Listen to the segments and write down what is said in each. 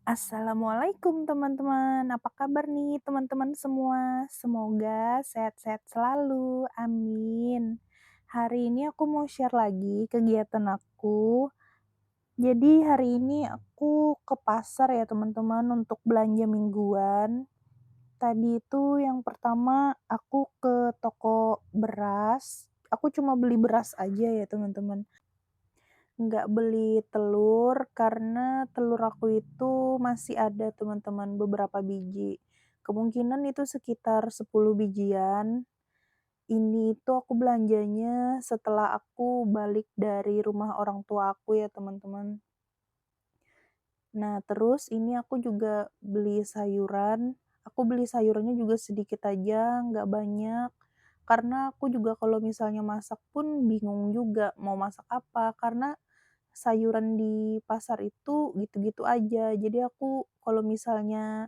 Assalamualaikum teman-teman, apa kabar nih teman-teman semua? Semoga sehat-sehat selalu, amin. Hari ini aku mau share lagi kegiatan aku. Jadi hari ini aku ke pasar ya teman-teman untuk belanja mingguan. Tadi itu yang pertama aku ke toko beras, aku cuma beli beras aja ya teman-teman. Nggak beli telur, karena telur aku itu masih ada teman-teman, beberapa biji. Kemungkinan itu sekitar 10 bijian. Ini tuh aku belanjanya setelah aku balik dari rumah orang tua aku ya teman-teman. Nah terus ini aku juga beli sayuran, aku beli sayurannya juga sedikit aja, nggak banyak. Karena aku juga kalau misalnya masak pun bingung juga mau masak apa, karena sayuran di pasar itu gitu-gitu aja. Jadi aku kalau misalnya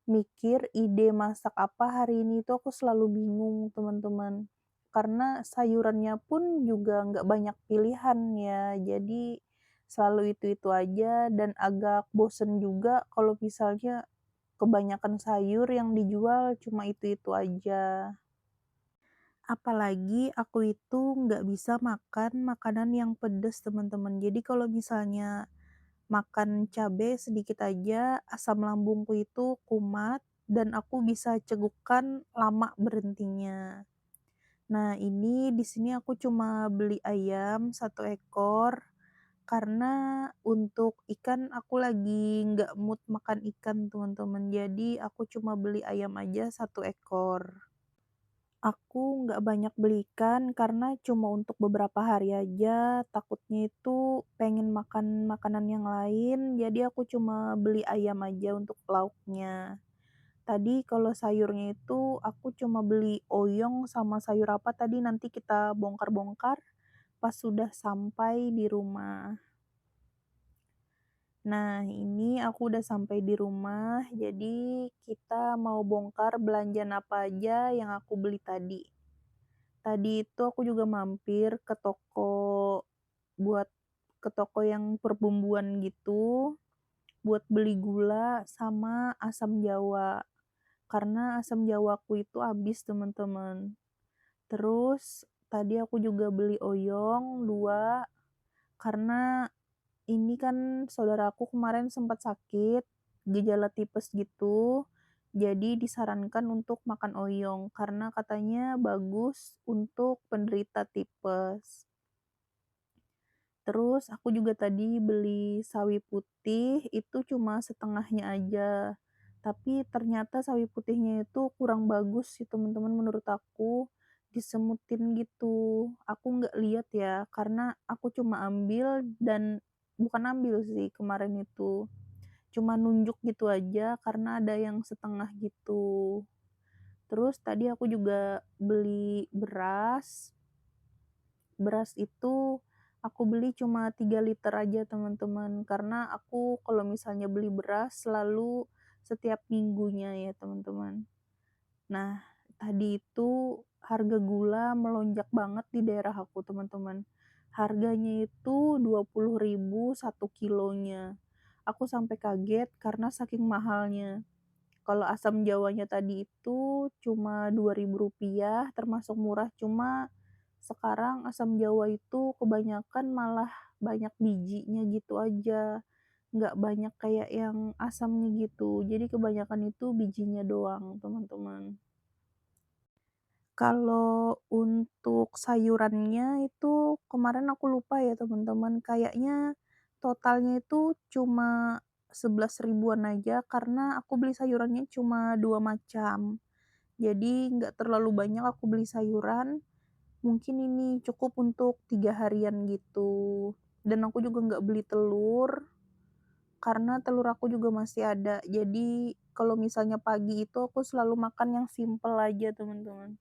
mikir ide masak apa hari ini itu aku selalu bingung, teman-teman. Karena sayurannya pun juga nggak banyak pilihan ya, jadi selalu itu-itu aja dan agak bosen juga kalau misalnya kebanyakan sayur yang dijual cuma itu-itu aja. Apalagi aku itu nggak bisa makan makanan yang pedes, teman-teman. Jadi kalau misalnya makan cabe sedikit aja, asam lambungku itu kumat dan aku bisa cegukan lama berhentinya. Nah, ini di sini aku cuma beli ayam 1 ekor, karena untuk ikan aku lagi nggak mood makan ikan, teman-teman. Jadi aku cuma beli ayam aja 1 ekor. Aku nggak banyak beli ikan karena cuma untuk beberapa hari aja, takutnya itu pengen makan makanan yang lain, jadi aku cuma beli ayam aja untuk lauknya. Tadi kalau sayurnya itu aku cuma beli oyong sama sayur apa tadi nanti kita bongkar-bongkar pas sudah sampai di rumah. Nah, ini aku udah sampai di rumah, jadi kita mau bongkar belanjaan apa aja yang aku beli tadi. Tadi itu aku juga mampir ke buat toko yang perbumbuan gitu, buat beli gula sama asam jawa, karena asam jawaku itu habis, teman-teman. Terus tadi aku juga beli oyong 2 karena ini kan saudaraku kemarin sempat sakit, gejala tipes gitu, jadi disarankan untuk makan oyong karena katanya bagus untuk penderita tipes. Terus aku juga tadi beli sawi putih, itu cuma setengahnya aja. Tapi ternyata sawi putihnya itu kurang bagus sih teman-teman menurut aku, disemutin gitu. Aku nggak lihat ya, karena aku cuma ambil dan bukan ambil sih kemarin itu, cuma nunjuk gitu aja karena ada yang setengah gitu. Terus tadi aku juga beli beras. Beras itu aku beli cuma 3 liter aja teman-teman, karena aku kalau misalnya beli beras selalu setiap minggunya ya teman-teman. Nah, tadi itu harga gula melonjak banget di daerah aku teman-teman. Harganya itu 20.000 1 kilonya. Aku sampai kaget karena saking mahalnya. Kalau asam jawanya tadi itu cuma Rp2.000 termasuk murah, cuma sekarang asam jawa itu kebanyakan malah banyak bijinya gitu aja, nggak banyak kayak yang asamnya gitu. Jadi kebanyakan itu bijinya doang, teman-teman. Kalau untuk sayurannya itu kemarin aku lupa ya teman-teman, kayaknya totalnya itu cuma 11 ribuan aja karena aku beli sayurannya cuma 2 macam. Jadi nggak terlalu banyak aku beli sayuran, mungkin ini cukup untuk 3 harian gitu. Dan aku juga nggak beli telur, karena telur aku juga masih ada. Jadi kalau misalnya pagi itu aku selalu makan yang simpel aja teman-teman.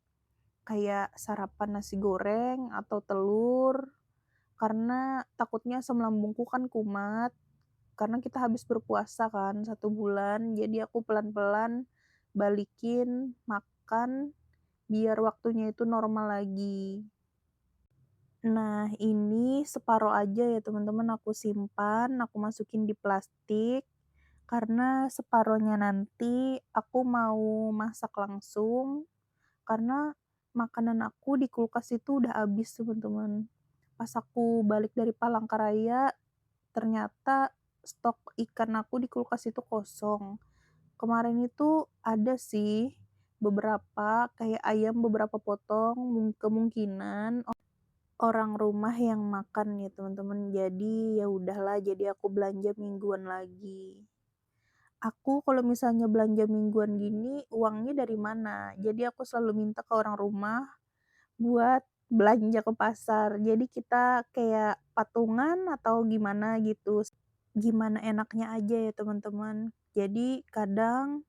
Kayak sarapan nasi goreng atau telur, karena takutnya asam lambungku kan kumat, karena kita habis berpuasa kan 1 bulan, jadi aku pelan-pelan balikin makan biar waktunya itu normal lagi. Nah, ini separuh aja ya teman-teman aku simpan, aku masukin di plastik, karena separohnya nanti aku mau masak langsung, karena makanan aku di kulkas itu udah habis, teman-teman. Pas aku balik dari Palangkaraya, ternyata stok ikan aku di kulkas itu kosong. Kemarin itu ada sih beberapa, kayak ayam beberapa potong, kemungkinan orang rumah yang makan ya, teman-teman. Jadi ya udahlah, jadi aku belanja mingguan lagi. Aku kalau misalnya belanja mingguan gini, uangnya dari mana? Jadi aku selalu minta ke orang rumah buat belanja ke pasar. Jadi kita kayak patungan atau gimana gitu, gimana enaknya aja ya, teman-teman. Jadi kadang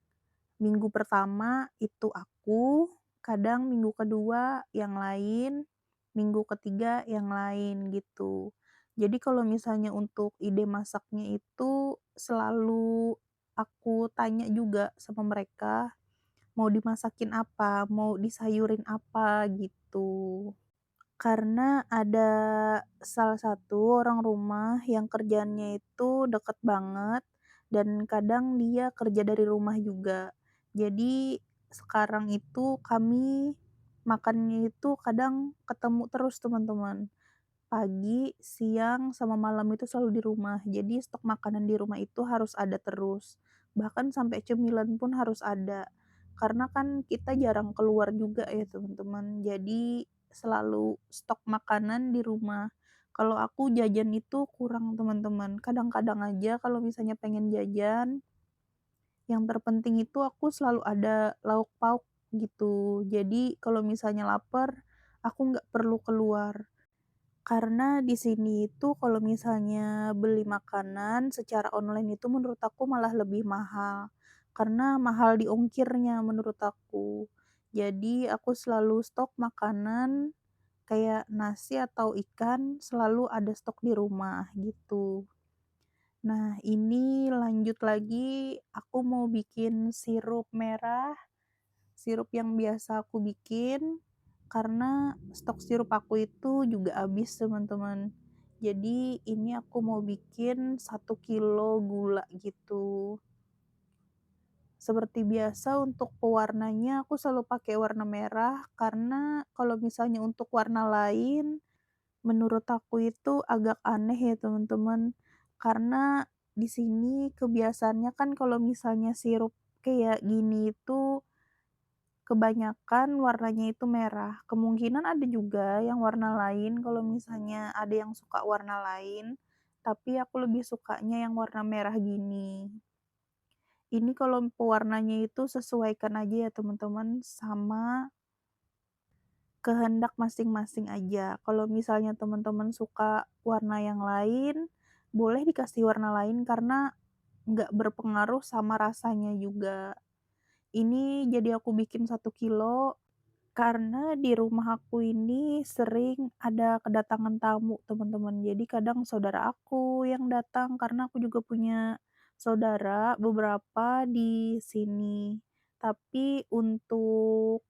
minggu pertama itu aku, kadang minggu kedua yang lain, minggu ketiga yang lain gitu. Jadi kalau misalnya untuk ide masaknya itu selalu aku tanya juga sama mereka, mau dimasakin apa, mau disayurin apa gitu. Karena ada salah satu orang rumah yang kerjaannya itu deket banget dan kadang dia kerja dari rumah juga. Jadi sekarang itu kami makannya itu kadang ketemu terus, teman-teman. Pagi, siang, sama malam itu selalu di rumah. Jadi stok makanan di rumah itu harus ada terus. Bahkan sampai cemilan pun harus ada. Karena kan kita jarang keluar juga ya, teman-teman. Jadi selalu stok makanan di rumah. Kalau aku jajan itu kurang, teman-teman. Kadang-kadang aja kalau misalnya pengen jajan, yang terpenting itu aku selalu ada lauk pauk gitu. Jadi kalau misalnya lapar, aku nggak perlu keluar. Karena di sini itu kalau misalnya beli makanan secara online itu menurut aku malah lebih mahal, karena mahal di ongkirnya menurut aku. Jadi aku selalu stok makanan kayak nasi atau ikan selalu ada stok di rumah gitu. Nah, ini lanjut lagi aku mau bikin sirup merah, sirup yang biasa aku bikin, karena stok sirup aku itu juga habis, teman-teman. Jadi ini aku mau bikin 1 kilo gula gitu. Seperti biasa untuk pewarnanya aku selalu pakai warna merah, karena kalau misalnya untuk warna lain, menurut aku itu agak aneh ya, teman-teman. Karena di sini kebiasaannya kan kalau misalnya sirup kayak gini itu kebanyakan warnanya itu merah, kemungkinan ada juga yang warna lain kalau misalnya ada yang suka warna lain, tapi aku lebih sukanya yang warna merah gini. Ini kalau pewarnanya itu sesuaikan aja ya, teman-teman, sama kehendak masing-masing aja. Kalau misalnya teman-teman suka warna yang lain, boleh dikasih warna lain karena nggak berpengaruh sama rasanya juga. Ini jadi aku bikin 1 kilo. Karena di rumah aku ini sering ada kedatangan tamu, teman-teman. Jadi kadang saudara aku yang datang, karena aku juga punya saudara beberapa di sini. Tapi untuk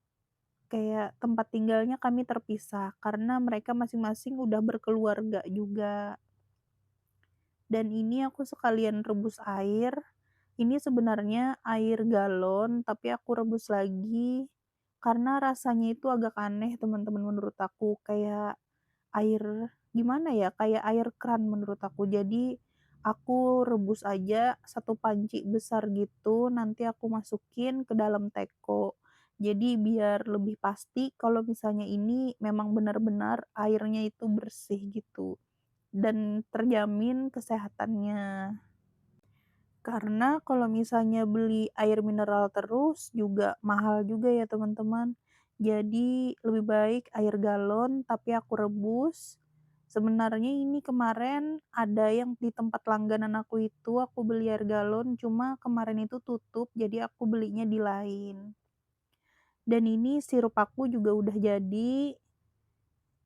kayak tempat tinggalnya kami terpisah, karena mereka masing-masing udah berkeluarga juga. Dan ini aku sekalian rebus air. Ini sebenarnya air galon, tapi aku rebus lagi karena rasanya itu agak aneh, teman-teman, menurut aku. Kayak air gimana ya, kayak air keran menurut aku. Jadi aku rebus aja 1 panci besar gitu, nanti aku masukin ke dalam teko. Jadi biar lebih pasti kalau misalnya ini memang benar-benar airnya itu bersih gitu dan terjamin kesehatannya. Karena kalau misalnya beli air mineral terus juga mahal juga ya, teman-teman. Jadi lebih baik air galon tapi aku rebus. Sebenarnya ini kemarin ada yang di tempat langganan aku itu aku beli air galon, cuma kemarin itu tutup jadi aku belinya di lain. Dan ini sirup aku juga udah jadi,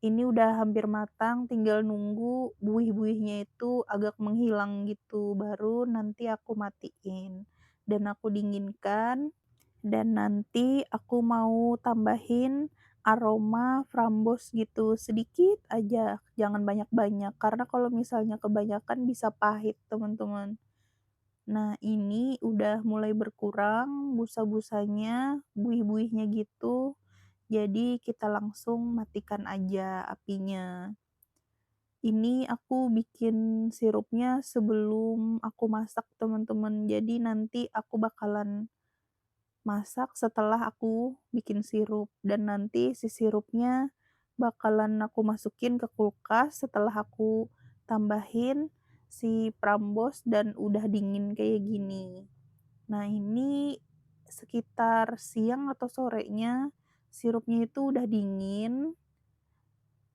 ini udah hampir matang, tinggal nunggu buih-buihnya itu agak menghilang gitu, baru nanti aku matiin. Dan aku dinginkan, dan nanti aku mau tambahin aroma framboz gitu, sedikit aja, jangan banyak-banyak, karena kalau misalnya kebanyakan bisa pahit, teman-teman. Nah, ini udah mulai berkurang busa-busanya, buih-buihnya gitu, jadi kita langsung matikan aja apinya. Ini aku bikin sirupnya sebelum aku masak, teman-teman. Jadi nanti aku bakalan masak setelah aku bikin sirup, dan nanti si sirupnya bakalan aku masukin ke kulkas setelah aku tambahin si Prambors dan udah dingin kayak gini. Nah, ini sekitar siang atau sorenya sirupnya itu udah dingin,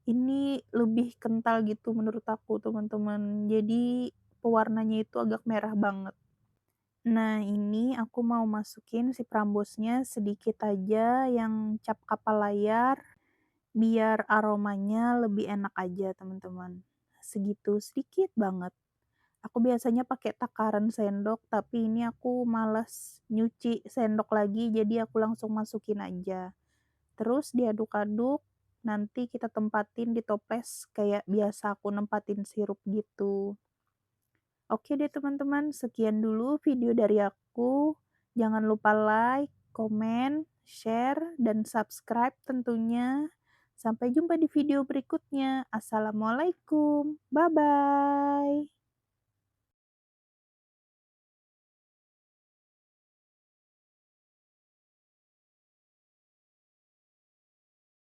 ini lebih kental gitu menurut aku, teman-teman. Jadi pewarnanya itu agak merah banget. Nah, ini aku mau masukin si Prambosnya sedikit aja yang cap kapal layar, biar aromanya lebih enak aja, teman-teman. Segitu, sedikit banget. Aku biasanya pakai takaran sendok, tapi ini aku males nyuci sendok lagi, jadi aku langsung masukin aja. Terus diaduk-aduk, nanti kita tempatin di toples kayak biasa aku nempatin sirup gitu. Oke deh teman-teman, sekian dulu video dari aku. Jangan lupa like, komen, share, dan subscribe tentunya. Sampai jumpa di video berikutnya. Assalamualaikum. Bye-bye.